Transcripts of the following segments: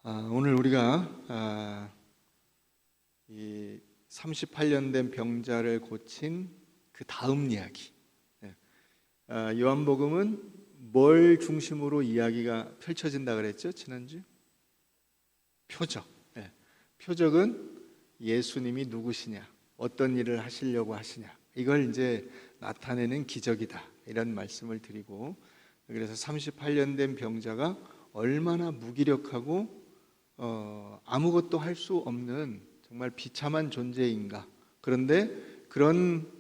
오늘 우리가 이 38년 된 병자를 고친 그 다음 이야기. 요한복음은 뭘 중심으로 이야기가 펼쳐진다 그랬죠? 지난주? 표적. 표적은 예수님이 누구시냐, 어떤 일을 하시려고 하시냐, 이걸 이제 나타내는 기적이다, 이런 말씀을 드리고, 그래서 38년 된 병자가 얼마나 무기력하고 아무것도 할 수 없는 정말 비참한 존재인가. 그런데 그런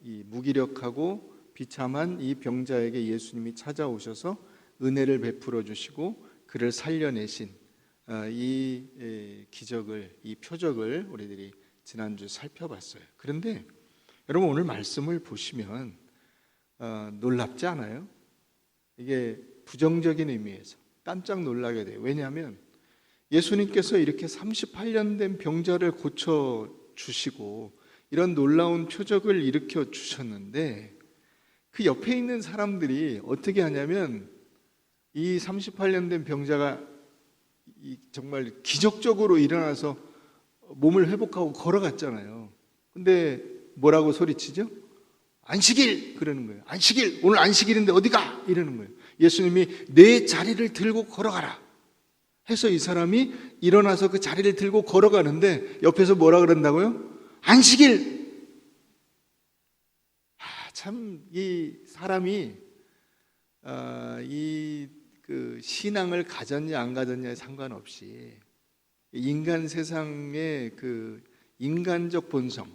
이 무기력하고 비참한 이 병자에게 예수님이 찾아오셔서 은혜를 베풀어 주시고 그를 살려내신 이 기적을, 이 표적을 우리들이 지난주 살펴봤어요. 그런데 여러분, 오늘 말씀을 보시면 놀랍지 않아요? 이게 부정적인 의미에서 깜짝 놀라게 돼요. 왜냐하면 예수님께서 이렇게 38년 된 병자를 고쳐주시고 이런 놀라운 표적을 일으켜 주셨는데, 그 옆에 있는 사람들이 어떻게 하냐면 이 38년 된 병자가 정말 기적적으로 일어나서 몸을 회복하고 걸어갔잖아요. 근데 뭐라고 소리치죠? 안식일! 그러는 거예요. 안식일! 오늘 안식일인데 어디 가? 이러는 거예요. 예수님이 내 자리를 들고 걸어가라 해서 이 사람이 일어나서 그 자리를 들고 걸어가는데 옆에서 뭐라 그런다고요? 안식일! 참 이 사람이 그 신앙을 가졌냐 안 가졌냐에 상관없이 인간 세상의 그 인간적 본성,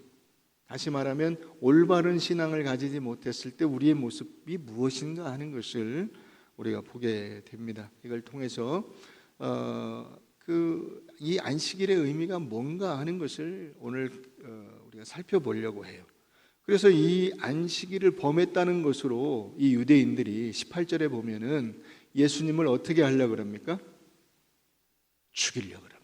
다시 말하면 올바른 신앙을 가지지 못했을 때 우리의 모습이 무엇인가 하는 것을 우리가 보게 됩니다. 이걸 통해서 이 안식일의 의미가 뭔가 하는 것을 오늘 우리가 살펴보려고 해요. 그래서 이 안식일을 범했다는 것으로 이 유대인들이 18절에 보면은 예수님을 어떻게 하려고 그럽니까? 죽이려고 합니다.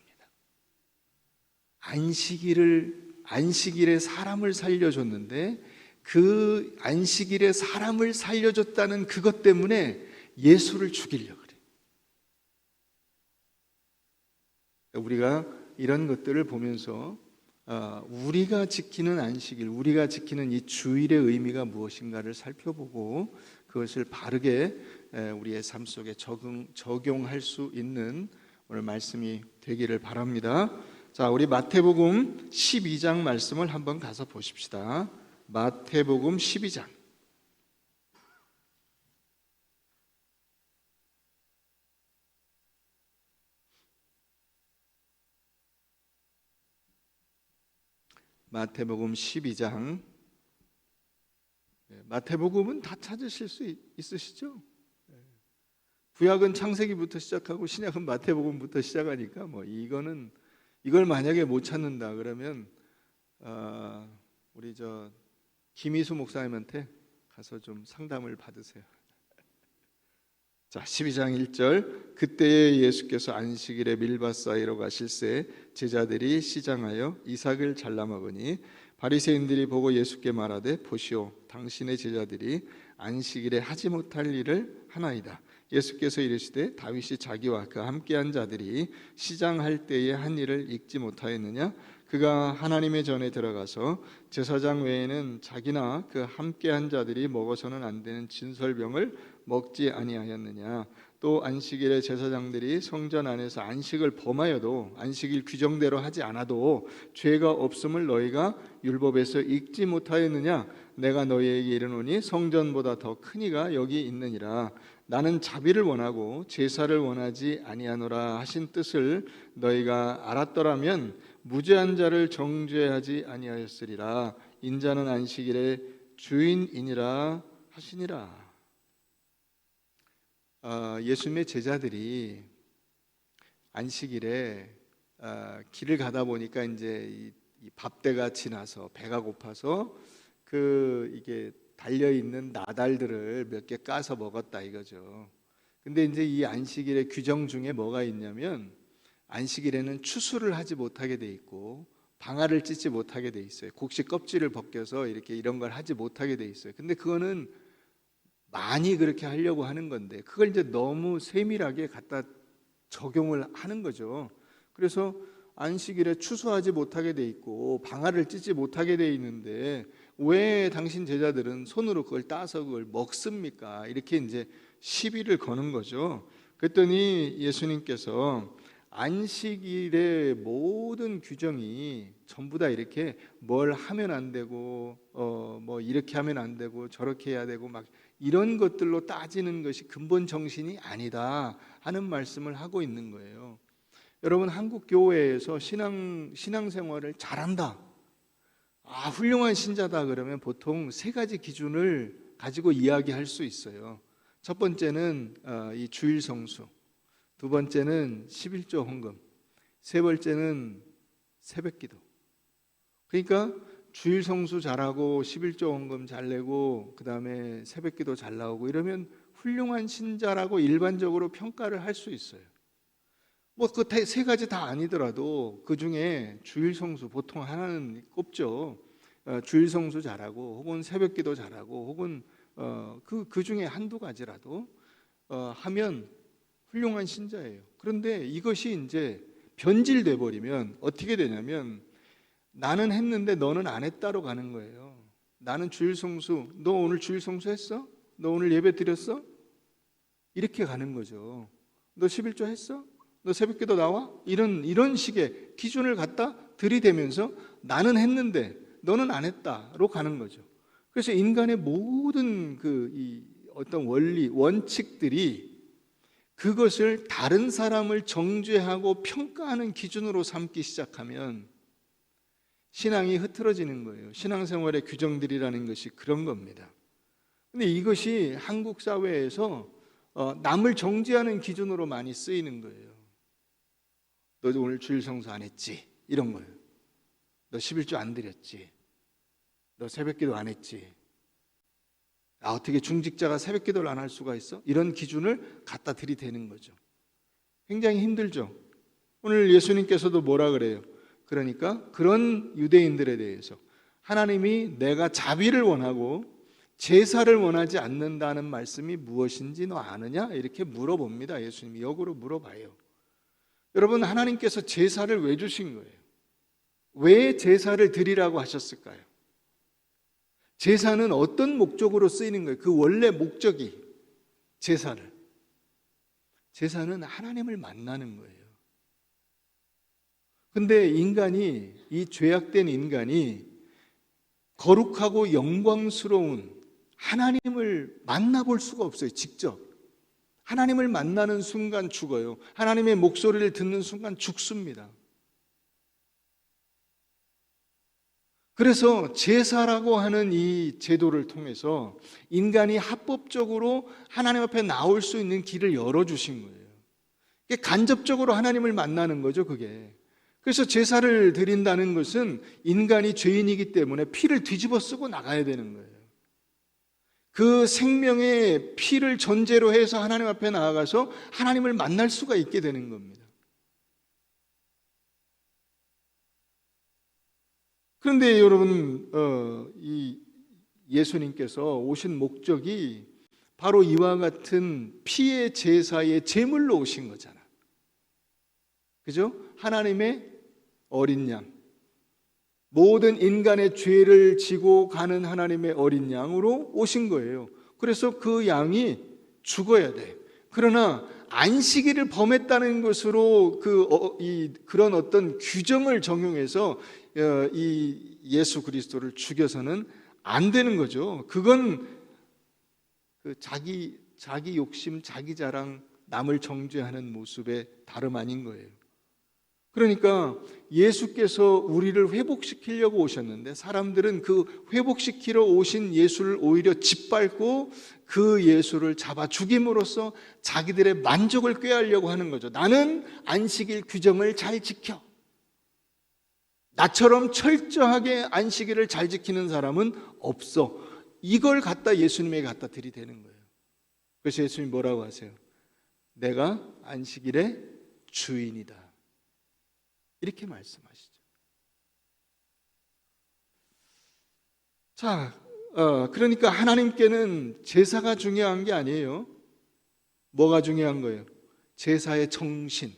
안식일에 사람을 살려줬는데 그 안식일에 사람을 살려줬다는 그것 때문에 예수를 죽이려고 그래요. 우리가 이런 것들을 보면서 우리가 지키는 안식일, 우리가 지키는 이 주일의 의미가 무엇인가를 살펴보고 그것을 바르게 우리의 삶 속에 적용할 수 있는 오늘 말씀이 되기를 바랍니다. 자, 우리 마태복음 12장 말씀을 한번 가서 보십시다. 마태복음 12장. 마태복음 12장. 마태복음은 다 찾으실 수 있으시죠? 구약은 창세기부터 시작하고 신약은 마태복음부터 시작하니까 이걸 만약에 못 찾는다 그러면 우리 김희수 목사님한테 가서 좀 상담을 받으세요. 자, 12장 1절. 그때에 예수께서 안식일에 밀밭 사이로 가실새 제자들이 시장하여 이삭을 잘라 먹으니 바리새인들이 보고 예수께 말하되 보시오, 당신의 제자들이 안식일에 하지 못할 일을 하나이다. 예수께서 이르시되 다윗이 자기와 그 함께한 자들이 시장할 때에 한 일을 읽지 못하였느냐? 그가 하나님의 전에 들어가서 제사장 외에는 자기나 그 함께한 자들이 먹어서는 안 되는 진설병을 먹지 아니하였느냐? 또 안식일에 제사장들이 성전 안에서 안식을 범하여도 안식일 규정대로 하지 않아도 죄가 없음을 너희가 율법에서 읽지 못하였느냐? 내가 너희에게 이르노니 성전보다 더 큰 이가 여기 있느니라. 나는 자비를 원하고 제사를 원하지 아니하노라 하신 뜻을 너희가 알았더라면 무죄한 자를 정죄하지 아니하였으리라. 인자는 안식일의 주인이니라 하시니라. 예수님의 제자들이 안식일에 길을 가다 보니까 이제 이 밥때가 지나서 배가 고파서 이게 달려 있는 나달들을 몇 개 까서 먹었다 이거죠. 근데 이제 이 안식일의 규정 중에 뭐가 있냐면 안식일에는 추수를 하지 못하게 돼 있고 방아를 찢지 못하게 돼 있어요. 곡식 껍질을 벗겨서 이런 걸 하지 못하게 돼 있어요. 근데 그거는 많이 그렇게 하려고 하는 건데 그걸 이제 너무 세밀하게 갖다 적용을 하는 거죠. 그래서 안식일에 추수하지 못하게 돼 있고 방아를 찢지 못하게 돼 있는데 왜 당신 제자들은 손으로 그걸 따서 그걸 먹습니까? 이렇게 이제 시비를 거는 거죠. 그랬더니 예수님께서 안식일의 모든 규정이 전부 다 이렇게 뭘 하면 안 되고 뭐 이렇게 하면 안 되고 저렇게 해야 되고 막 이런 것들로 따지는 것이 근본 정신이 아니다 하는 말씀을 하고 있는 거예요. 여러분, 한국 교회에서 신앙생활을 잘한다, 훌륭한 신자다 그러면 보통 세 가지 기준을 가지고 이야기할 수 있어요. 첫 번째는 이 주일 성수, 두 번째는 11조 헌금, 세 번째는 새벽기도. 그러니까 주일 성수 잘하고 11조 헌금 잘 내고 그다음에 새벽기도 잘 나오고 이러면 훌륭한 신자라고 일반적으로 평가를 할 수 있어요. 뭐 그 세 가지 다 아니더라도 그 중에 주일 성수 보통 하나는 꼽죠. 주일 성수 잘하고 혹은 새벽기도 잘하고 혹은 그 중에 한두 가지라도 하면 훌륭한 신자예요. 그런데 이것이 이제 변질돼 버리면 어떻게 되냐면 나는 했는데 너는 안 했다로 가는 거예요. 나는 주일 성수, 너 오늘 주일 성수 했어? 너 오늘 예배 드렸어? 이렇게 가는 거죠. 너 11조 했어? 너 새벽기도 나와? 이런 식의 기준을 갖다 들이대면서 나는 했는데 너는 안 했다로 가는 거죠. 그래서 인간의 모든 이 어떤 원리, 원칙들이 그것을 다른 사람을 정죄하고 평가하는 기준으로 삼기 시작하면 신앙이 흐트러지는 거예요. 신앙생활의 규정들이라는 것이 그런 겁니다. 근데 이것이 한국 사회에서 남을 정죄하는 기준으로 많이 쓰이는 거예요. 너 오늘 주일 성수 안 했지? 이런 거예요. 너 11조 안 드렸지? 너 새벽기도 안 했지? 어떻게 중직자가 새벽기도를 안 할 수가 있어? 이런 기준을 갖다 들이대는 거죠. 굉장히 힘들죠. 오늘 예수님께서도 뭐라 그래요? 그러니까 그런 유대인들에 대해서 하나님이 내가 자비를 원하고 제사를 원하지 않는다는 말씀이 무엇인지 너 아느냐? 이렇게 물어봅니다. 예수님이 역으로 물어봐요. 여러분, 하나님께서 제사를 왜 주신 거예요? 왜 제사를 드리라고 하셨을까요? 제사는 어떤 목적으로 쓰이는 거예요? 그 원래 목적이 제사는 하나님을 만나는 거예요. 근데 이 죄악된 인간이 거룩하고 영광스러운 하나님을 만나볼 수가 없어요. 직접 하나님을 만나는 순간 죽어요. 하나님의 목소리를 듣는 순간 죽습니다. 그래서 제사라고 하는 이 제도를 통해서 인간이 합법적으로 하나님 앞에 나올 수 있는 길을 열어주신 거예요. 이게 간접적으로 하나님을 만나는 거죠, 그게. 그래서 제사를 드린다는 것은 인간이 죄인이기 때문에 피를 뒤집어 쓰고 나가야 되는 거예요. 그 생명의 피를 전제로 해서 하나님 앞에 나아가서 하나님을 만날 수가 있게 되는 겁니다. 그런데 여러분, 이 예수님께서 오신 목적이 바로 이와 같은 피의 제사의 제물로 오신 거잖아. 그죠? 하나님의 어린 양, 모든 인간의 죄를 지고 가는 하나님의 어린 양으로 오신 거예요. 그래서 그 양이 죽어야 돼. 그러나 안식일을 범했다는 것으로 그런 어떤 규정을 적용해서 이 예수 그리스도를 죽여서는 안 되는 거죠. 그건 자기 욕심, 자기 자랑, 남을 정죄하는 모습의 다름 아닌 거예요. 그러니까 예수께서 우리를 회복시키려고 오셨는데 사람들은 그 회복시키러 오신 예수를 오히려 짓밟고 그 예수를 잡아 죽임으로써 자기들의 만족을 꾀하려고 하는 거죠. 나는 안식일 규정을 잘 지켜. 나처럼 철저하게 안식일을 잘 지키는 사람은 없어. 이걸 예수님에게 갖다 들이대는 거예요. 그래서 예수님이 뭐라고 하세요? 내가 안식일의 주인이다. 이렇게 말씀하시죠. 자, 그러니까 하나님께는 제사가 중요한 게 아니에요. 뭐가 중요한 거예요? 제사의 정신,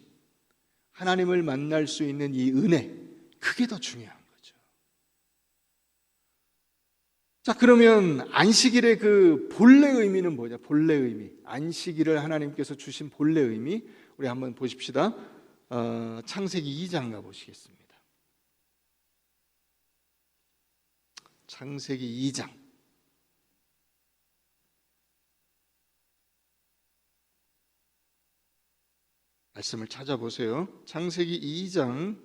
하나님을 만날 수 있는 이 은혜, 그게 더 중요한 거죠. 자, 그러면 안식일의 그 본래 의미는 뭐냐? 본래 의미, 안식일을 하나님께서 주신 본래 의미, 우리 한번 보십시다. 창세기 2장 가보시겠습니다. 창세기 2장. 말씀을 찾아보세요. 창세기 2장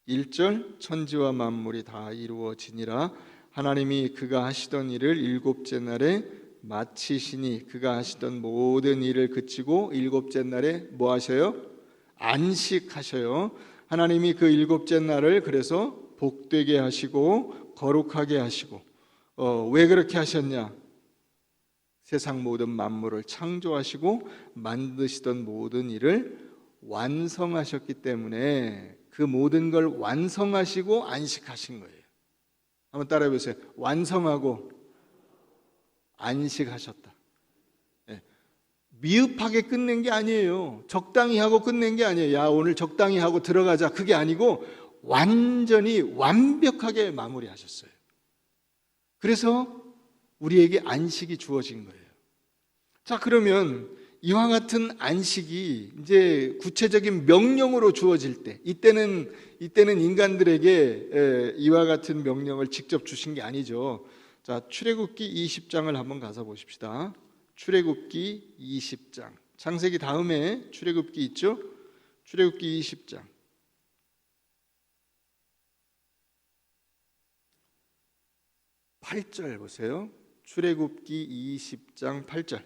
1절, 천지와 만물이 다 이루어지니라. 하나님이 그가 하시던 일을 일곱째 날에 마치시니 그가 하시던 모든 일을 그치고 일곱째 날에 뭐 하셔요? 안식하셔요. 하나님이 그 일곱째 날을 그래서 복되게 하시고 거룩하게 하시고, 왜 그렇게 하셨냐? 세상 모든 만물을 창조하시고 만드시던 모든 일을 완성하셨기 때문에 그 모든 걸 완성하시고 안식하신 거예요. 한번 따라해 보세요. 완성하고 안식하셨다. 네. 미흡하게 끝낸 게 아니에요. 적당히 하고 끝낸 게 아니에요. 야, 오늘 적당히 하고 들어가자. 그게 아니고 완전히 완벽하게 마무리하셨어요. 그래서 우리에게 안식이 주어진 거예요. 자, 그러면 이와 같은 안식이 이제 구체적인 명령으로 주어질 때, 이때는 인간들에게 이와 같은 명령을 직접 주신 게 아니죠. 자, 출애굽기 20장을 한번 가서 보십시다. 출애굽기 20장. 창세기 다음에 출애굽기 있죠? 출애굽기 20장. 8절 보세요. 출애굽기 20장 8절.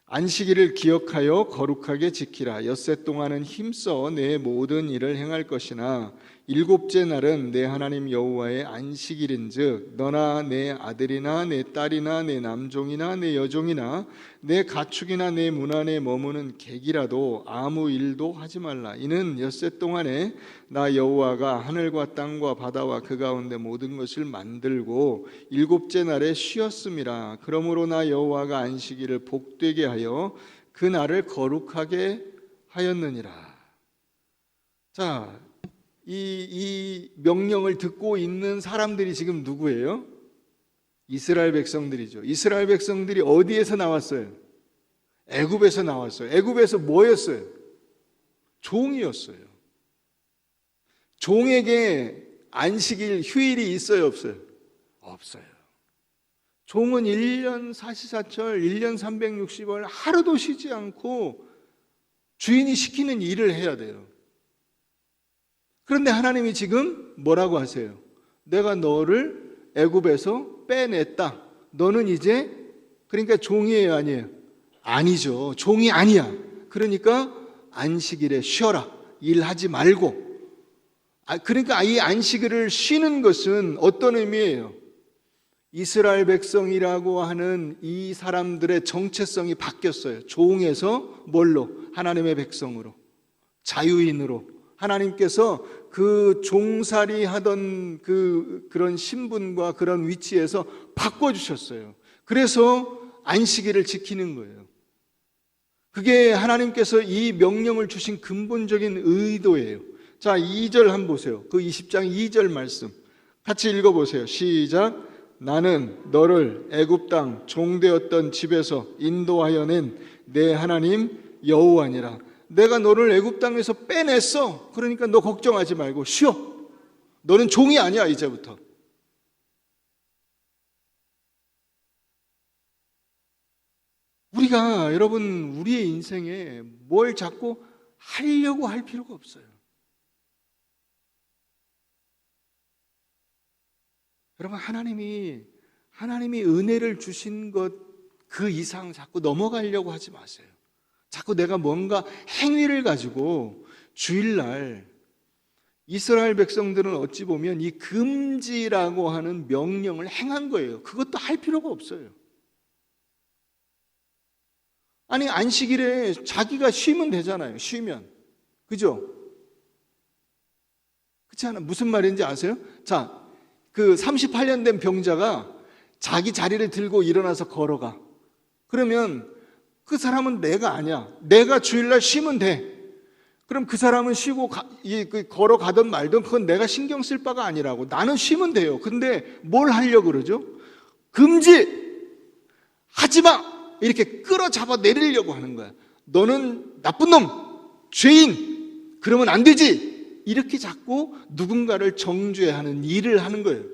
안식일을 기억하여 거룩하게 지키라. 엿새 동안은 힘써 내 모든 일을 행할 것이나 일곱째 날은 내 하나님 여호와의 안식일인즉 너나 내 아들이나 내 딸이나 내 남종이나 내 여종이나 내 가축이나 내 문 안에 머무는 객이라도 아무 일도 하지 말라. 이는 엿새 동안에 나 여호와가 하늘과 땅과 바다와 그 가운데 모든 것을 만들고 일곱째 날에 쉬었음이라. 그러므로 나 여호와가 안식일을 복되게 하여 그 날을 거룩하게 하였느니라. 자, 이 명령을 듣고 있는 사람들이 지금 누구예요? 이스라엘 백성들이죠. 이스라엘 백성들이 어디에서 나왔어요? 애굽에서 나왔어요. 애굽에서 뭐였어요? 종이었어요. 종에게 안식일 휴일이 있어요, 없어요? 없어요. 종은 1년 사시사철 1년 360일 하루도 쉬지 않고 주인이 시키는 일을 해야 돼요. 그런데 하나님이 지금 뭐라고 하세요? 내가 너를 애굽에서 빼냈다. 너는 이제, 그러니까 종이에요, 아니에요? 아니죠. 종이 아니야. 그러니까 안식일에 쉬어라. 일하지 말고. 그러니까 이 안식일을 쉬는 것은 어떤 의미예요? 이스라엘 백성이라고 하는 이 사람들의 정체성이 바뀌었어요. 종에서 뭘로? 하나님의 백성으로, 자유인으로. 하나님께서 그 종살이 하던 그런 신분과 그런 위치에서 바꿔주셨어요. 그래서 안식일을 지키는 거예요. 그게 하나님께서 이 명령을 주신 근본적인 의도예요. 자, 2절 한번 보세요. 그 20장 2절 말씀 같이 읽어보세요. 시작. 나는 너를 애굽 땅 종되었던 집에서 인도하여 낸 내 하나님 여호와니라. 내가 너를 애굽 땅에서 빼냈어. 그러니까 너 걱정하지 말고 쉬어. 너는 종이 아니야 이제부터. 우리가 여러분 우리의 인생에 뭘 자꾸 하려고 할 필요가 없어요. 여러분 하나님이 은혜를 주신 것 그 이상 자꾸 넘어가려고 하지 마세요. 자꾸 내가 뭔가 행위를 가지고 주일날 이스라엘 백성들은 어찌 보면 이 금지라고 하는 명령을 행한 거예요. 그것도 할 필요가 없어요. 아니 안식일에 자기가 쉬면 되잖아요. 쉬면. 그죠? 그렇지 않아? 무슨 말인지 아세요? 자, 그 38년 된 병자가 자기 자리를 들고 일어나서 걸어가. 그러면 그 사람은 내가 아니야. 내가 주일날 쉬면 돼. 그럼 그 사람은 쉬고 걸어가든 말든 그건 내가 신경 쓸 바가 아니라고. 나는 쉬면 돼요. 근데 뭘 하려고 그러죠? 금지! 하지마! 이렇게 끌어잡아 내리려고 하는 거야. 너는 나쁜 놈! 죄인! 그러면 안 되지! 이렇게 자꾸 누군가를 정죄하는 일을 하는 거예요.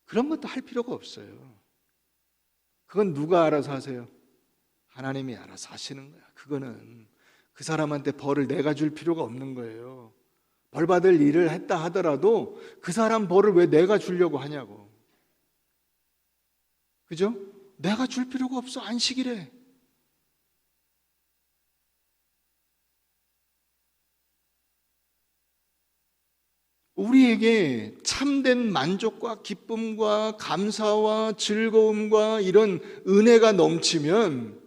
그런 것도 할 필요가 없어요. 그건 누가 알아서 하세요? 하나님이 알아서 하시는 거야. 그거는 그 사람한테 벌을 내가 줄 필요가 없는 거예요. 벌 받을 일을 했다 하더라도 그 사람 벌을 왜 내가 주려고 하냐고. 그죠? 내가 줄 필요가 없어. 안식이래. 우리에게 참된 만족과 기쁨과 감사와 즐거움과 이런 은혜가 넘치면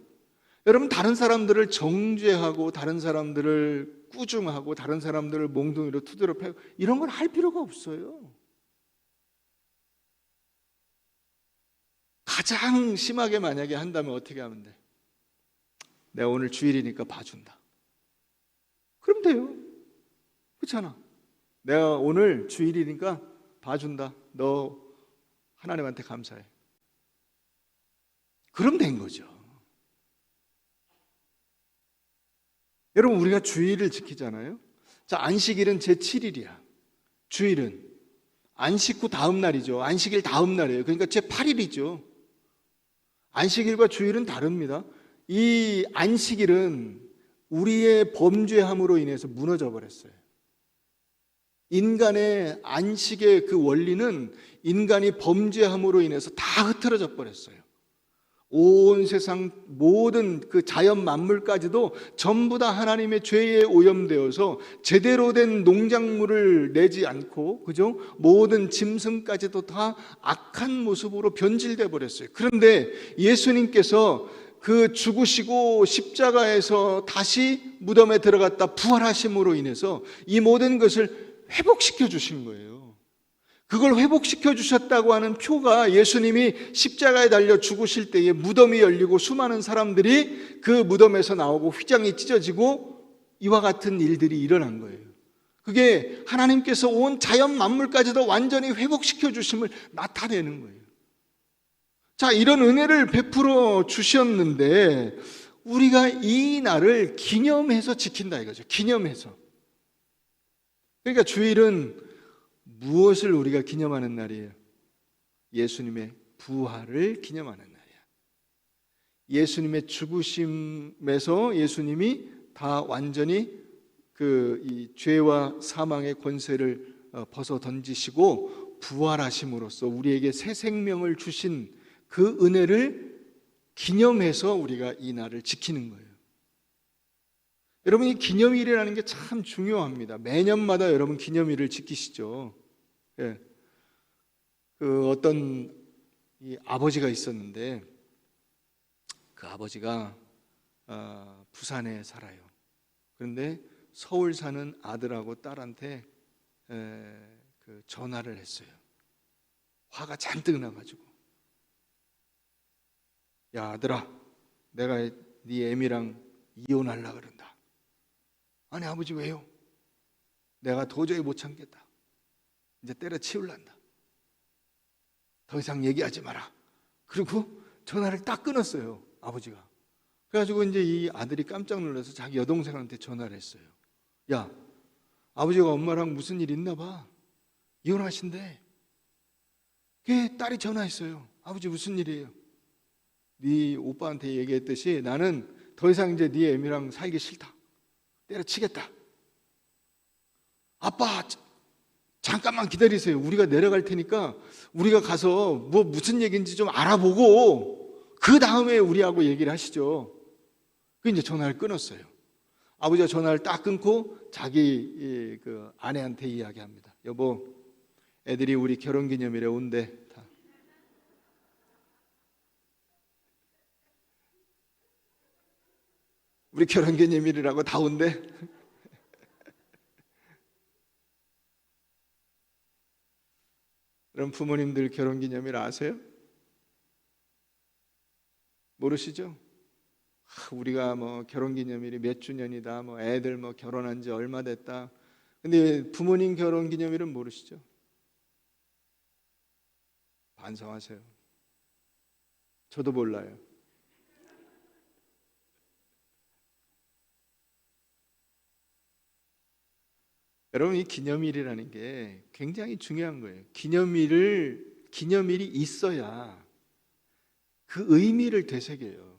여러분 다른 사람들을 정죄하고 다른 사람들을 꾸중하고 다른 사람들을 몽둥이로 두드려 패고 이런 건 할 필요가 없어요. 가장 심하게 만약에 한다면 어떻게 하면 돼? 내가 오늘 주일이니까 봐준다. 그럼 돼요. 그렇잖아. 내가 오늘 주일이니까 봐준다. 너 하나님한테 감사해. 그럼 된 거죠. 여러분 우리가 주일을 지키잖아요. 자, 안식일은 제7일이야. 주일은 안식 후 다음 날이죠. 안식일 다음 날이에요. 그러니까 제8일이죠. 안식일과 주일은 다릅니다. 이 안식일은 우리의 범죄함으로 인해서 무너져 버렸어요. 인간의 안식의 그 원리는 인간이 범죄함으로 인해서 다 흐트러져 버렸어요. 온 세상 모든 그 자연 만물까지도 전부 다 하나님의 죄에 오염되어서 제대로 된 농작물을 내지 않고, 그죠? 모든 짐승까지도 다 악한 모습으로 변질돼 버렸어요. 그런데 예수님께서 그 죽으시고 십자가에서 다시 무덤에 들어갔다 부활하심으로 인해서 이 모든 것을 회복시켜 주신 거예요. 그걸 회복시켜 주셨다고 하는 표가 예수님이 십자가에 달려 죽으실 때에 무덤이 열리고 수많은 사람들이 그 무덤에서 나오고 휘장이 찢어지고 이와 같은 일들이 일어난 거예요. 그게 하나님께서 온 자연 만물까지도 완전히 회복시켜 주심을 나타내는 거예요. 자, 이런 은혜를 베풀어 주셨는데 우리가 이 날을 기념해서 지킨다 이거죠. 기념해서. 그러니까 주일은 무엇을 우리가 기념하는 날이에요? 예수님의 부활을 기념하는 날이야. 예수님의 죽으심에서 예수님이 다 완전히 이 죄와 사망의 권세를 벗어 던지시고 부활하심으로써 우리에게 새 생명을 주신 그 은혜를 기념해서 우리가 이 날을 지키는 거예요. 여러분, 이 기념일이라는 게 참 중요합니다. 매년마다 여러분 기념일을 지키시죠. 예. 그 어떤 이 아버지가 있었는데 그 아버지가 부산에 살아요. 그런데 서울 사는 아들하고 딸한테 그 전화를 했어요. 화가 잔뜩 나가지고, 야 아들아, 내가 네 애미랑 이혼하려고 그런다. 아니 아버지 왜요? 내가 도저히 못 참겠다. 이제 때려치울란다. 더 이상 얘기하지 마라. 그리고 전화를 딱 끊었어요, 아버지가. 그래가지고 이제 이 아들이 깜짝 놀라서 자기 여동생한테 전화를 했어요. 야, 아버지가 엄마랑 무슨 일 있나 봐. 이혼하신대. 그게 딸이 전화했어요. 아버지 무슨 일이에요? 네 오빠한테 얘기했듯이 나는 더 이상 이제 네 애미랑 살기 싫다. 때려치겠다. 아빠 잠깐만 기다리세요. 우리가 내려갈 테니까 우리가 가서 무슨 얘기인지 좀 알아보고 그 다음에 우리하고 얘기를 하시죠. 그 이제 전화를 끊었어요. 아버지가 전화를 딱 끊고 자기 그 아내한테 이야기합니다. 여보, 애들이 우리 결혼기념일에 온대. 다. 우리 결혼기념일이라고 다 온대. 그럼 부모님들 결혼기념일 아세요? 모르시죠? 우리가 뭐 결혼기념일이 몇 주년이다, 뭐 애들 뭐 결혼한 지 얼마 됐다. 근데 부모님 결혼기념일은 모르시죠? 반성하세요. 저도 몰라요. 여러분, 이 기념일이라는 게 굉장히 중요한 거예요. 기념일이 있어야 그 의미를 되새겨요.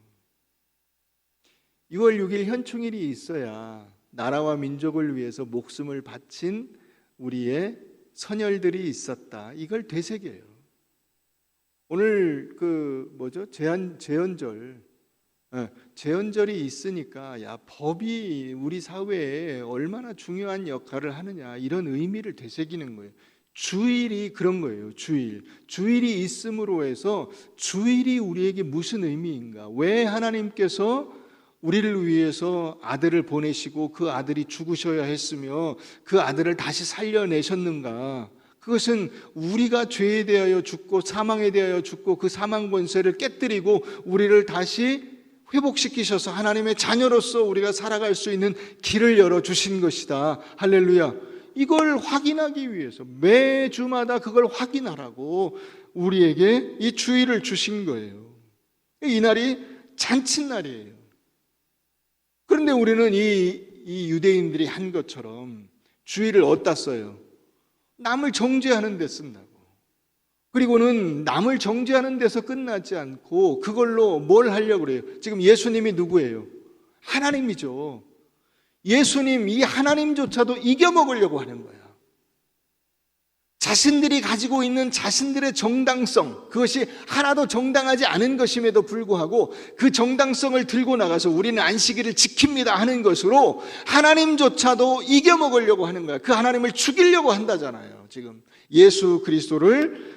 6월 6일 현충일이 있어야 나라와 민족을 위해서 목숨을 바친 우리의 선열들이 있었다, 이걸 되새겨요. 오늘 제헌절이 있으니까 야, 법이 우리 사회에 얼마나 중요한 역할을 하느냐, 이런 의미를 되새기는 거예요. 주일이 그런 거예요. 주일이 있음으로 해서 주일이 우리에게 무슨 의미인가, 왜 하나님께서 우리를 위해서 아들을 보내시고 그 아들이 죽으셔야 했으며 그 아들을 다시 살려내셨는가, 그것은 우리가 죄에 대하여 죽고 사망에 대하여 죽고 그 사망 권세를 깨뜨리고 우리를 다시 회복시키셔서 하나님의 자녀로서 우리가 살아갈 수 있는 길을 열어주신 것이다. 할렐루야. 이걸 확인하기 위해서 매주마다 그걸 확인하라고 우리에게 이 주일을 주신 거예요. 이 날이 잔칫날이에요. 그런데 우리는 이 유대인들이 한 것처럼 주일을 어디다 써요? 남을 정죄하는 데 쓴다고. 그리고는 남을 정죄하는 데서 끝나지 않고 그걸로 뭘 하려고 그래요? 지금 예수님이 누구예요? 하나님이죠. 예수님, 이 하나님조차도 이겨먹으려고 하는 거야. 자신들이 가지고 있는 자신들의 정당성, 그것이 하나도 정당하지 않은 것임에도 불구하고 그 정당성을 들고 나가서 우리는 안식일을 지킵니다 하는 것으로 하나님조차도 이겨먹으려고 하는 거야. 그 하나님을 죽이려고 한다잖아요. 지금 예수 그리스도를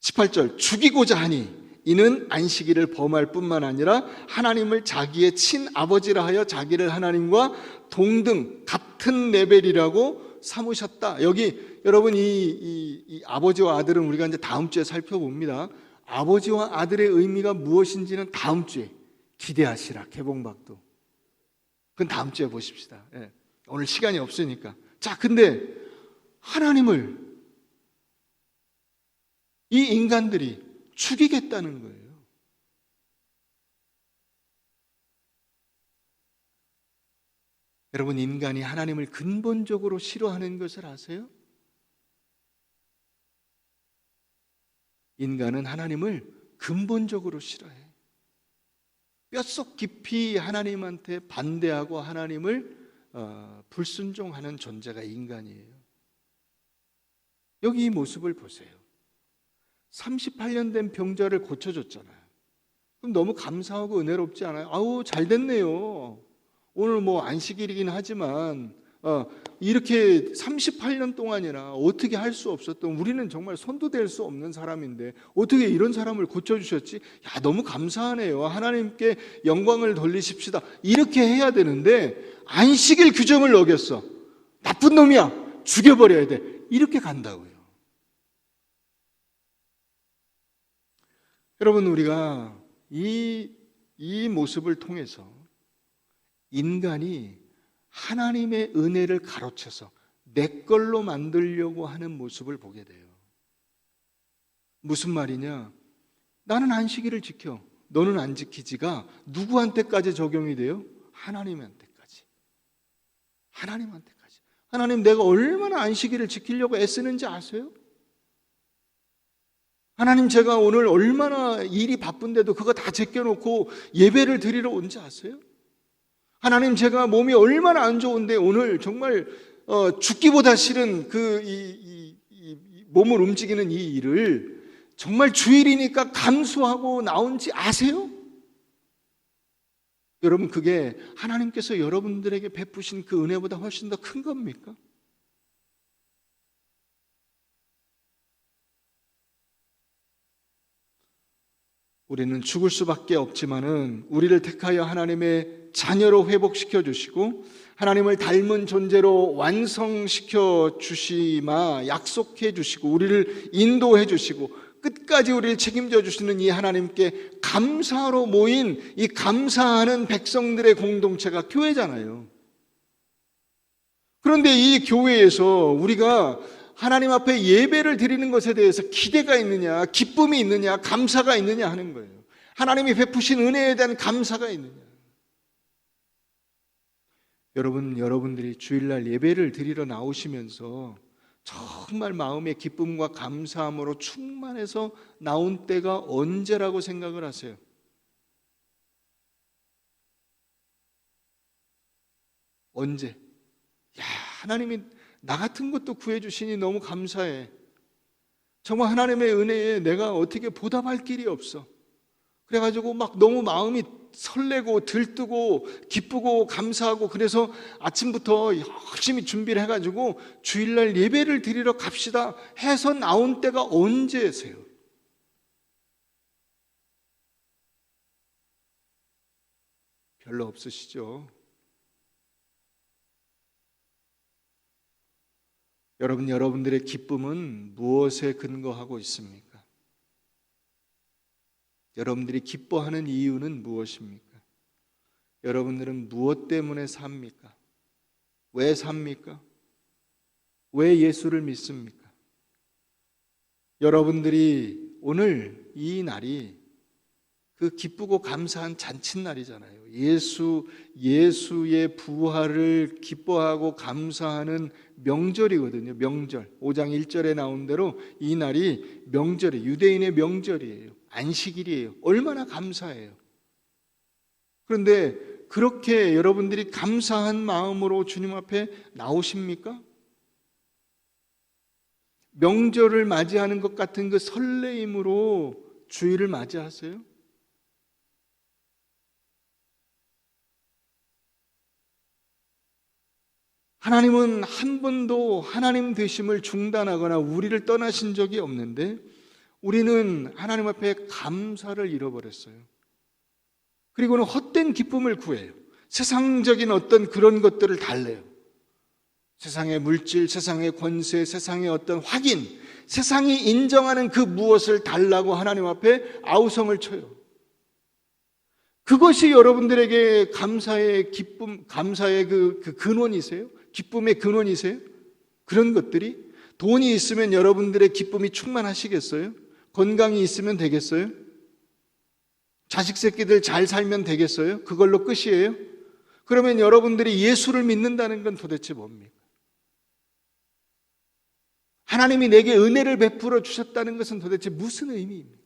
18절 죽이고자 하니 이는 안식일을 범할 뿐만 아니라 하나님을 자기의 친아버지라 하여 자기를 하나님과 동등 같은 레벨이라고 삼으셨다. 여기 여러분 이 아버지와 아들은 우리가 이제 다음 주에 살펴봅니다. 아버지와 아들의 의미가 무엇인지는 다음 주에 기대하시라. 개봉박도. 그건 다음 주에 보십시다. 예. 오늘 시간이 없으니까. 자, 근데 하나님을 이 인간들이 죽이겠다는 거예요. 여러분, 인간이 하나님을 근본적으로 싫어하는 것을 아세요? 인간은 하나님을 근본적으로 싫어해. 뼛속 깊이 하나님한테 반대하고 하나님을 불순종하는 존재가 인간이에요. 여기 이 모습을 보세요. 38년 된 병자를 고쳐줬잖아요. 그럼 너무 감사하고 은혜롭지 않아요? 아우, 잘 됐네요. 오늘 뭐 안식일이긴 하지만 이렇게 38년 동안이나 어떻게 할 수 없었던, 우리는 정말 손도 댈 수 없는 사람인데 어떻게 이런 사람을 고쳐주셨지? 야, 너무 감사하네요. 하나님께 영광을 돌리십시다. 이렇게 해야 되는데 안식일 규정을 어겼어. 나쁜 놈이야. 죽여버려야 돼. 이렇게 간다고요. 여러분, 우리가 이 모습을 통해서 인간이 하나님의 은혜를 가로채서 내 걸로 만들려고 하는 모습을 보게 돼요. 무슨 말이냐? 나는 안식일을 지켜, 너는 안 지키지가 누구한테까지 적용이 돼요? 하나님한테까지. 하나님한테까지. 하나님, 내가 얼마나 안식일을 지키려고 애쓰는지 아세요? 하나님, 제가 오늘 얼마나 일이 바쁜데도 그거 다 제껴놓고 예배를 드리러 온지 아세요? 하나님, 제가 몸이 얼마나 안 좋은데 오늘 정말 죽기보다 싫은 몸을 움직이는 이 일을 정말 주일이니까 감수하고 나온지 아세요? 여러분, 그게 하나님께서 여러분들에게 베푸신 그 은혜보다 훨씬 더 큰 겁니까? 우리는 죽을 수밖에 없지만은 우리를 택하여 하나님의 자녀로 회복시켜 주시고 하나님을 닮은 존재로 완성시켜 주시마 약속해 주시고 우리를 인도해 주시고 끝까지 우리를 책임져 주시는 이 하나님께 감사로 모인 이 감사하는 백성들의 공동체가 교회잖아요. 그런데 이 교회에서 우리가 하나님 앞에 예배를 드리는 것에 대해서 기대가 있느냐, 기쁨이 있느냐, 감사가 있느냐 하는 거예요. 하나님이 베푸신 은혜에 대한 감사가 있느냐. 여러분들이 주일날 예배를 드리러 나오시면서 정말 마음의 기쁨과 감사함으로 충만해서 나온 때가 언제라고 생각을 하세요? 언제? 야, 하나님이 나 같은 것도 구해주시니 너무 감사해. 정말 하나님의 은혜에 내가 어떻게 보답할 길이 없어. 그래가지고 막 너무 마음이 설레고 들뜨고 기쁘고 감사하고, 그래서 아침부터 열심히 준비를 해가지고 주일날 예배를 드리러 갑시다 해서 나온 때가 언제세요? 별로 없으시죠? 여러분들의 기쁨은 무엇에 근거하고 있습니까? 여러분들이 기뻐하는 이유는 무엇입니까? 여러분들은 무엇 때문에 삽니까? 왜 삽니까? 왜 예수를 믿습니까? 여러분들이 오늘 이 날이 그 기쁘고 감사한 잔칫날이잖아요. 예수의 부활을 기뻐하고 감사하는 명절이거든요. 명절. 5장 1절에 나온 대로 이 날이 명절이에요. 유대인의 명절이에요. 안식일이에요. 얼마나 감사해요. 그런데 그렇게 여러분들이 감사한 마음으로 주님 앞에 나오십니까? 명절을 맞이하는 것 같은 그 설레임으로 주일을 맞이하세요? 하나님은 한 번도 하나님 되심을 중단하거나 우리를 떠나신 적이 없는데 우리는 하나님 앞에 감사를 잃어버렸어요. 그리고는 헛된 기쁨을 구해요. 세상적인 어떤 그런 것들을 달래요. 세상의 물질, 세상의 권세, 세상의 어떤 확인, 세상이 인정하는 그 무엇을 달라고 하나님 앞에 아우성을 쳐요. 그것이 여러분들에게 감사의 기쁨, 감사의 그 근원이세요? 기쁨의 근원이세요? 그런 것들이 돈이 있으면 여러분들의 기쁨이 충만하시겠어요? 건강이 있으면 되겠어요? 자식 새끼들 잘 살면 되겠어요? 그걸로 끝이에요? 그러면 여러분들이 예수를 믿는다는 건 도대체 뭡니까? 하나님이 내게 은혜를 베풀어 주셨다는 것은 도대체 무슨 의미입니까?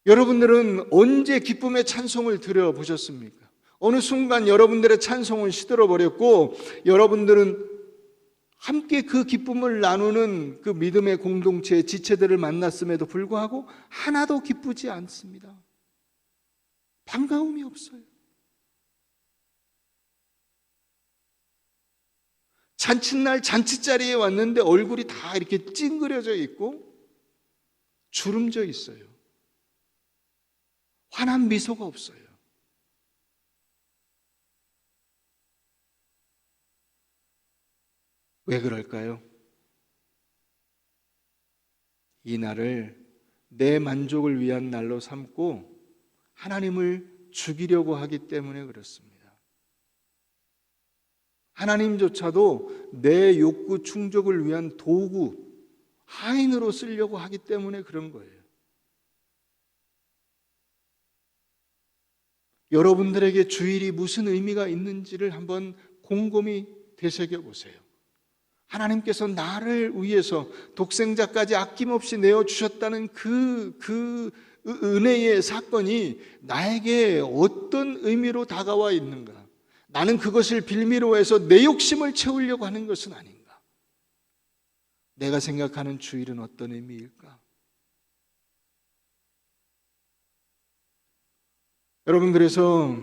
여러분들은 언제 기쁨의 찬송을 드려보셨습니까? 어느 순간 여러분들의 찬송은 시들어버렸고 여러분들은 함께 그 기쁨을 나누는 그 믿음의 공동체의 지체들을 만났음에도 불구하고 하나도 기쁘지 않습니다. 반가움이 없어요. 잔칫날 잔칫자리에 왔는데 얼굴이 다 이렇게 찡그려져 있고 주름져 있어요. 환한 미소가 없어요. 왜 그럴까요? 이 날을 내 만족을 위한 날로 삼고 하나님을 죽이려고 하기 때문에 그렇습니다. 하나님조차도 내 욕구 충족을 위한 도구, 하인으로 쓰려고 하기 때문에 그런 거예요. 여러분들에게 주일이 무슨 의미가 있는지를 한번 곰곰이 되새겨 보세요. 하나님께서 나를 위해서 독생자까지 아낌없이 내어주셨다는 그 은혜의 사건이 나에게 어떤 의미로 다가와 있는가? 나는 그것을 빌미로 해서 내 욕심을 채우려고 하는 것은 아닌가? 내가 생각하는 주일은 어떤 의미일까? 여러분, 그래서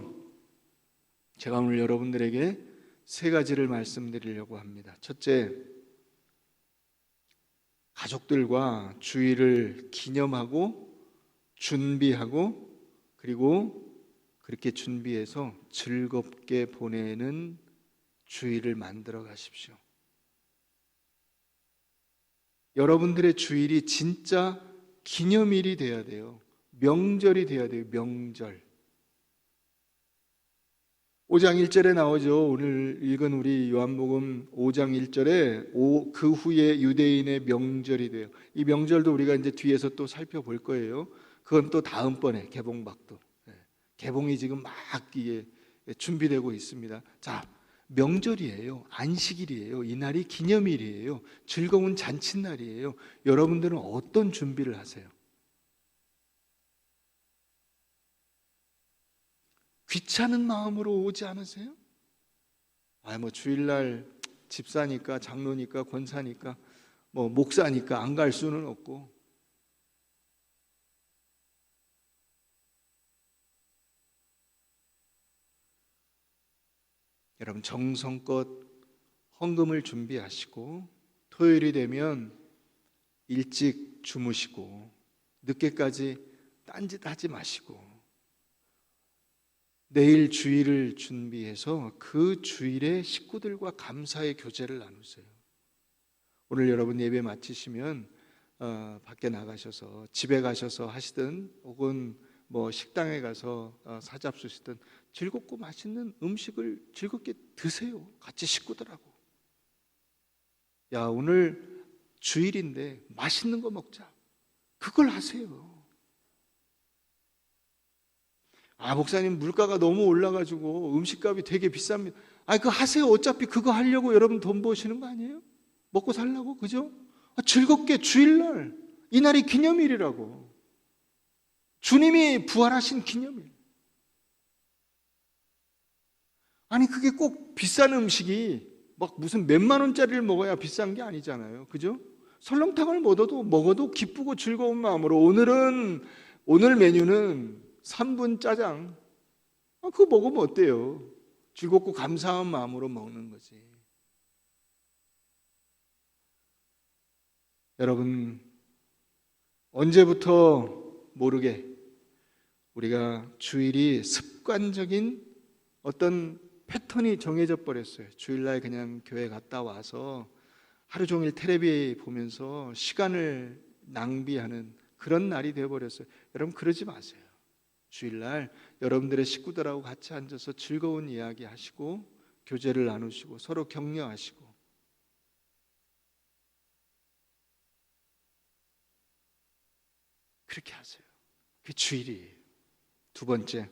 제가 오늘 여러분들에게 세 가지를 말씀드리려고 합니다. 첫째, 가족들과 주일을 기념하고 준비하고 그리고 그렇게 준비해서 즐겁게 보내는 주일을 만들어 가십시오. 여러분들의 주일이 진짜 기념일이 돼야 돼요. 명절이 돼야 돼요. 명절. 5장 1절에 나오죠. 오늘 읽은 우리 요한복음 5장 1절에 그 후에 유대인의 명절이 돼요. 이 명절도 우리가 이제 뒤에서 또 살펴볼 거예요. 그건 또 다음번에 개봉박도. 개봉이 지금 막 이게 준비되고 있습니다. 자, 명절이에요. 안식일이에요. 이날이 기념일이에요. 즐거운 잔칫날이에요. 여러분들은 어떤 준비를 하세요? 귀찮은 마음으로 오지 않으세요? 뭐 주일날 집사니까 장로니까 권사니까 뭐 목사니까 안 갈 수는 없고, 여러분 정성껏 헌금을 준비하시고 토요일이 되면 일찍 주무시고 늦게까지 딴짓하지 마시고 내일 주일을 준비해서 그 주일에 식구들과 감사의 교제를 나누세요. 오늘 여러분 예배 마치시면 밖에 나가셔서 집에 가셔서 하시든 혹은 뭐 식당에 가서 사잡수시든 즐겁고 맛있는 음식을 즐겁게 드세요. 같이 식구들하고. 야, 오늘 주일인데 맛있는 거 먹자. 그걸 하세요. 목사님 물가가 너무 올라가지고 음식값이 되게 비쌉니다. 그거 하세요. 어차피 그거 하려고 여러분 돈 버시는 거 아니에요? 먹고 살라고, 그죠? 즐겁게 주일날, 이날이 기념일이라고. 주님이 부활하신 기념일. 그게 꼭 비싼 음식이 막 무슨 몇만 원짜리를 먹어야 비싼 게 아니잖아요. 그죠? 설렁탕을 먹어도 기쁘고 즐거운 마음으로 오늘 메뉴는 3분 짜장. 그거 먹으면 어때요? 즐겁고 감사한 마음으로 먹는 거지. 여러분, 언제부터 모르게 우리가 주일이 습관적인 어떤 패턴이 정해져 버렸어요. 주일날 그냥 교회 갔다 와서 하루 종일 텔레비 보면서 시간을 낭비하는 그런 날이 되어버렸어요. 여러분 그러지 마세요. 주일날 여러분들의 식구들하고 같이 앉아서 즐거운 이야기 하시고 교제를 나누시고 서로 격려하시고, 그렇게 하세요. 그게 주일이에요. 두 번째,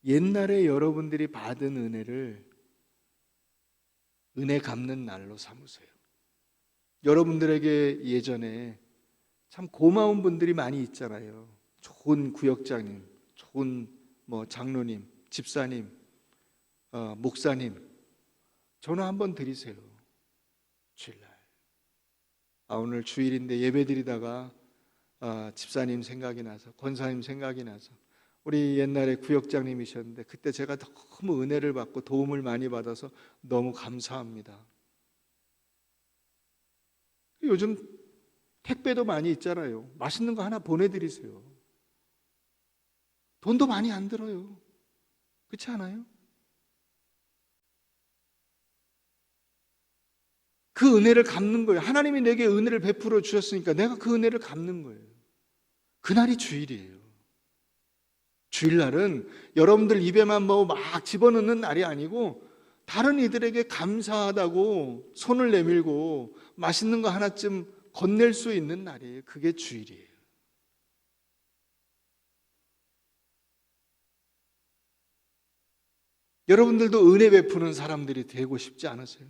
옛날에 여러분들이 받은 은혜를 은혜 갚는 날로 삼으세요. 여러분들에게 예전에 참 고마운 분들이 많이 있잖아요. 좋은 구역장님, 좋은 장로님, 집사님, 목사님, 전화 한번 드리세요. 주일날. 오늘 주일인데 예배 드리다가 집사님 생각이 나서, 권사님 생각이 나서, 우리 옛날에 구역장님이셨는데 그때 제가 너무 은혜를 받고 도움을 많이 받아서 너무 감사합니다. 요즘 택배도 많이 있잖아요. 맛있는 거 하나 보내드리세요. 돈도 많이 안 들어요. 그렇지 않아요? 그 은혜를 갚는 거예요. 하나님이 내게 은혜를 베풀어 주셨으니까 내가 그 은혜를 갚는 거예요. 그날이 주일이에요. 주일날은 여러분들 입에만 막 집어넣는 날이 아니고 다른 이들에게 감사하다고 손을 내밀고 맛있는 거 하나쯤 건넬 수 있는 날이에요. 그게 주일이에요. 여러분들도 은혜 베푸는 사람들이 되고 싶지 않으세요?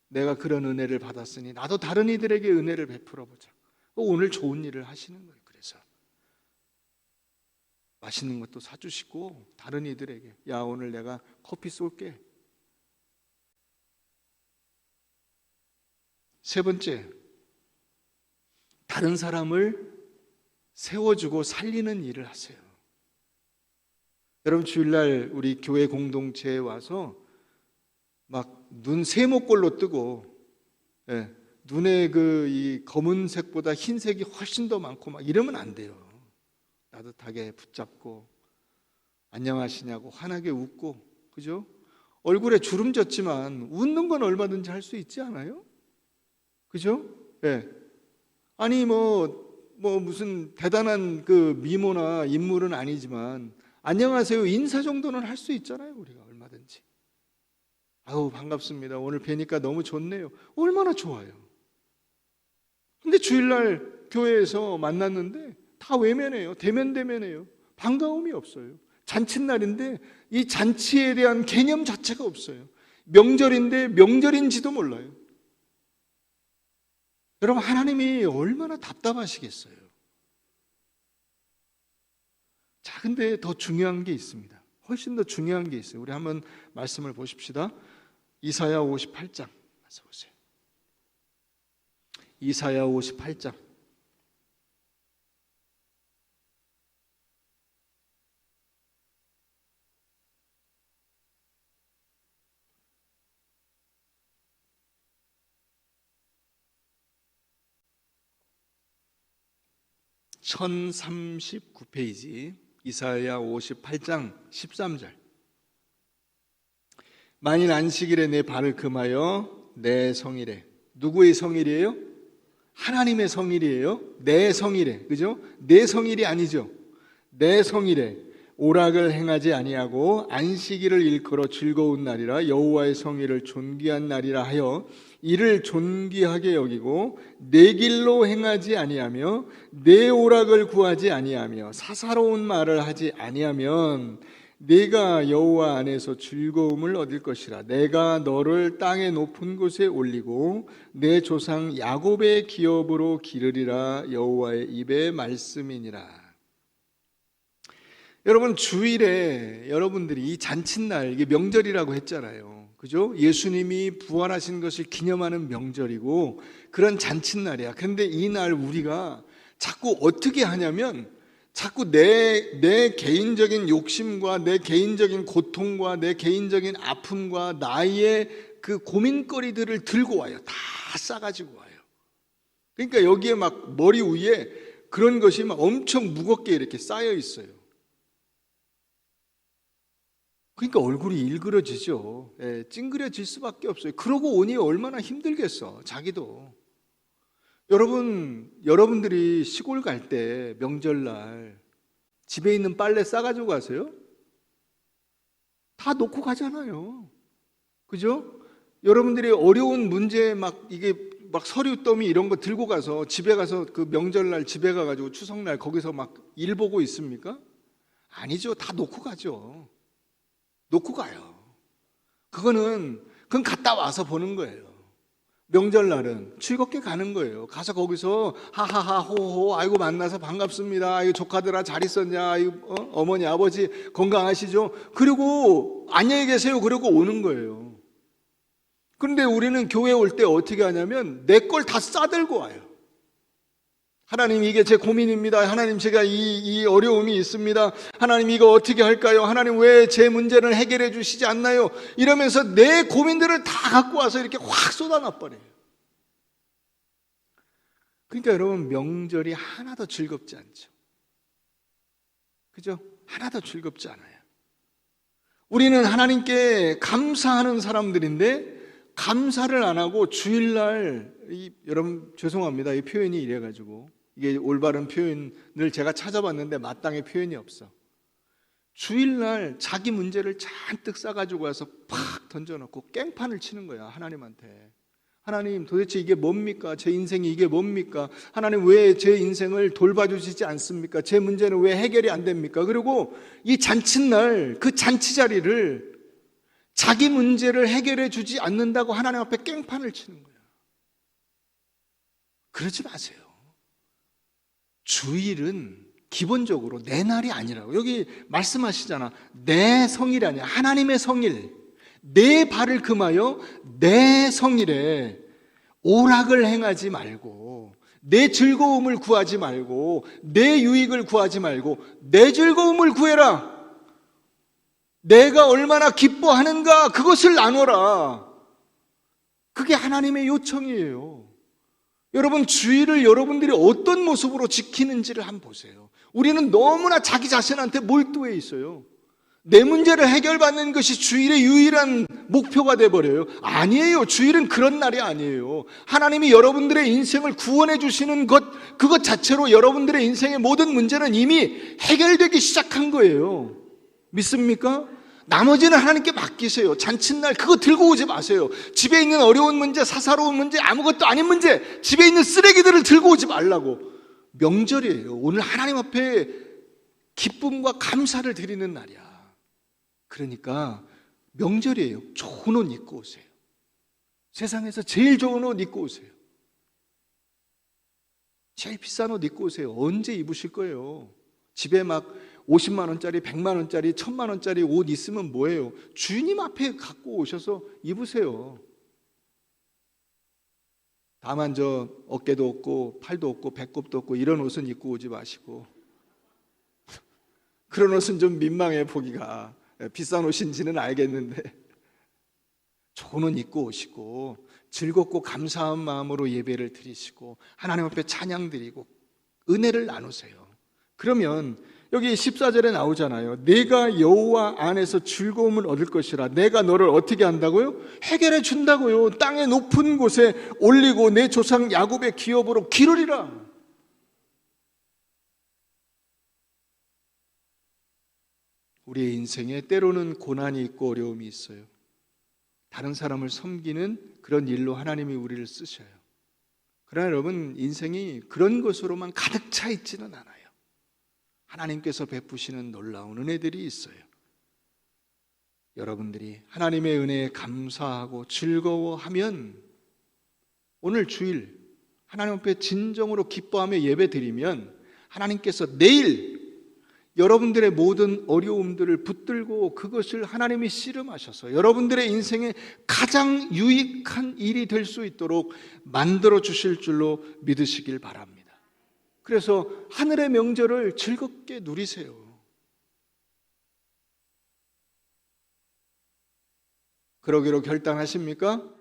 내가 그런 은혜를 받았으니 나도 다른 이들에게 은혜를 베풀어 보자. 오늘 좋은 일을 하시는 거예요. 그래서 맛있는 것도 사주시고 다른 이들에게, 야, 오늘 내가 커피 쏠게. 세 번째, 다른 사람을 세워주고 살리는 일을 하세요. 여러분 주일날 우리 교회 공동체에 와서 막 눈 세모꼴로 뜨고, 눈에 이 검은색보다 흰색이 훨씬 더 많고 막 이러면 안 돼요. 따뜻하게 붙잡고 안녕하시냐고 환하게 웃고, 그죠? 얼굴에 주름 졌지만 웃는 건 얼마든지 할 수 있지 않아요? 그죠? 네. 아니 무슨 대단한 그 미모나 인물은 아니지만 안녕하세요 인사 정도는 할 수 있잖아요. 우리가 얼마든지. 아우 반갑습니다. 오늘 뵈니까 너무 좋네요. 얼마나 좋아요. 근데 주일날 교회에서 만났는데 다 외면해요. 대면대면해요. 반가움이 없어요. 잔칫날인데 이 잔치에 대한 개념 자체가 없어요. 명절인데 명절인지도 몰라요. 여러분 하나님이 얼마나 답답하시겠어요. 자, 근데 더 중요한 게 있습니다. 훨씬 더 중요한 게 있어요. 우리 한번 말씀을 보십시다. 이사야 58장 보세요. 이사야 58장. (1039페이지) 이사야 58장 13절. 만일 안식일에 내 발을 금하여 내 성일에, 누구의 성일이에요? 하나님의 성일이에요. 내 성일에, 그죠? 내 성일이 아니죠. 내 성일에 오락을 행하지 아니하고 안식일을 일컬어 즐거운 날이라 여호와의 성일을 존귀한 날이라 하여 이를 존귀하게 여기고 내 길로 행하지 아니하며 내 오락을 구하지 아니하며 사사로운 말을 하지 아니하면 내가 여호와 안에서 즐거움을 얻을 것이라. 내가 너를 땅의 높은 곳에 올리고 내 조상 야곱의 기업으로 기르리라. 여호와의 입의 말씀이니라. 여러분 주일에 여러분들이 이 잔칫날, 이게 명절이라고 했잖아요. 그죠? 예수님이 부활하신 것을 기념하는 명절이고 그런 잔칫날이야. 그런데 이 날 우리가 자꾸 어떻게 하냐면 자꾸 내 개인적인 욕심과 내 개인적인 고통과 내 개인적인 아픔과 나의 그 고민거리들을 들고 와요. 다 싸가지고 와요. 그러니까 여기에 막 머리 위에 그런 것이 막 엄청 무겁게 이렇게 쌓여 있어요. 그러니까 얼굴이 일그러지죠. 예, 찡그려질 수밖에 없어요. 그러고 오니 얼마나 힘들겠어, 자기도. 여러분들이 시골 갈 때 명절날 집에 있는 빨래 싸가지고 가세요? 다 놓고 가잖아요. 그죠? 여러분들이 어려운 문제 이게 서류 더미 이런 거 들고 가서 집에 가서 그 명절날 집에 가가지고 추석날 거기서 막 일 보고 있습니까? 아니죠. 다 놓고 가죠. 놓고 가요. 그건 갔다 와서 보는 거예요. 명절날은 즐겁게 가는 거예요. 가서 거기서 하하하 호호 아이고 만나서 반갑습니다. 아이고 조카들아 잘 있었냐? 아이고 어머니 아버지 건강하시죠? 그리고 안녕히 계세요. 그러고 오는 거예요. 그런데 우리는 교회 올 때 어떻게 하냐면 내 걸 다 싸들고 와요. 하나님 이게 제 고민입니다. 하나님 제가 이 어려움이 있습니다. 하나님 이거 어떻게 할까요? 하나님 왜 제 문제를 해결해 주시지 않나요? 이러면서 내 고민들을 다 갖고 와서 이렇게 확 쏟아놔 버려요. 그러니까 여러분 명절이 하나도 즐겁지 않죠. 그죠? 하나도 즐겁지 않아요. 우리는 하나님께 감사하는 사람들인데 감사를 안 하고 주일날 여러분 죄송합니다. 이 표현이 이래가지고 이게 올바른 표현을 제가 찾아봤는데 마땅히 표현이 없어. 주일날 자기 문제를 잔뜩 싸가지고 와서 팍 던져놓고 깽판을 치는 거야 하나님한테. 하나님 도대체 이게 뭡니까? 제 인생이 이게 뭡니까? 하나님 왜 제 인생을 돌봐주시지 않습니까? 제 문제는 왜 해결이 안 됩니까? 그리고 이 잔칫날 그 잔치 자리를 자기 문제를 해결해 주지 않는다고 하나님 앞에 깽판을 치는 거야. 그러지 마세요. 주일은 기본적으로 내 날이 아니라고. 여기 말씀하시잖아. 내 성일이 아니야. 하나님의 성일. 내 발을 금하여 내 성일에 오락을 행하지 말고 내 즐거움을 구하지 말고 내 유익을 구하지 말고 내 즐거움을 구해라. 내가 얼마나 기뻐하는가 그것을 나눠라. 그게 하나님의 요청이에요. 여러분 주일을 여러분들이 어떤 모습으로 지키는지를 한번 보세요. 우리는 너무나 자기 자신한테 몰두해 있어요. 내 문제를 해결받는 것이 주일의 유일한 목표가 돼버려요. 아니에요. 주일은 그런 날이 아니에요. 하나님이 여러분들의 인생을 구원해 주시는 그것 자체로 여러분들의 인생의 모든 문제는 이미 해결되기 시작한 거예요. 믿습니까? 나머지는 하나님께 맡기세요. 잔칫날 그거 들고 오지 마세요. 집에 있는 어려운 문제, 사사로운 문제, 아무것도 아닌 문제, 집에 있는 쓰레기들을 들고 오지 말라고. 명절이에요. 오늘 하나님 앞에 기쁨과 감사를 드리는 날이야. 그러니까 명절이에요. 좋은 옷 입고 오세요. 세상에서 제일 좋은 옷 입고 오세요. 제일 비싼 옷 입고 오세요. 언제 입으실 거예요? 집에 막 50만 원짜리, 100만 원짜리, 1000만 원짜리 옷 있으면 뭐예요? 주님 앞에 갖고 오셔서 입으세요. 다만 저 어깨도 없고 팔도 없고 배꼽도 없고 이런 옷은 입고 오지 마시고 그런 옷은 좀 민망해 보기가. 비싼 옷인지는 알겠는데 좋은 옷 입고 오시고 즐겁고 감사한 마음으로 예배를 드리시고 하나님 앞에 찬양 드리고 은혜를 나누세요. 그러면 여기 14절에 나오잖아요. 내가 여호와 안에서 즐거움을 얻을 것이라. 내가 너를 어떻게 한다고요? 해결해 준다고요. 땅의 높은 곳에 올리고 내 조상 야곱의 기업으로 기르리라. 우리의 인생에 때로는 고난이 있고 어려움이 있어요. 다른 사람을 섬기는 그런 일로 하나님이 우리를 쓰셔요. 그러나 여러분, 인생이 그런 것으로만 가득 차 있지는 않아요. 하나님께서 베푸시는 놀라운 은혜들이 있어요. 여러분들이 하나님의 은혜에 감사하고 즐거워하면 오늘 주일 하나님 앞에 진정으로 기뻐하며 예배드리면 하나님께서 내일 여러분들의 모든 어려움들을 붙들고 그것을 하나님이 씨름하셔서 여러분들의 인생에 가장 유익한 일이 될 수 있도록 만들어 주실 줄로 믿으시길 바랍니다. 그래서 하늘의 명절을 즐겁게 누리세요. 그러기로 결단하십니까?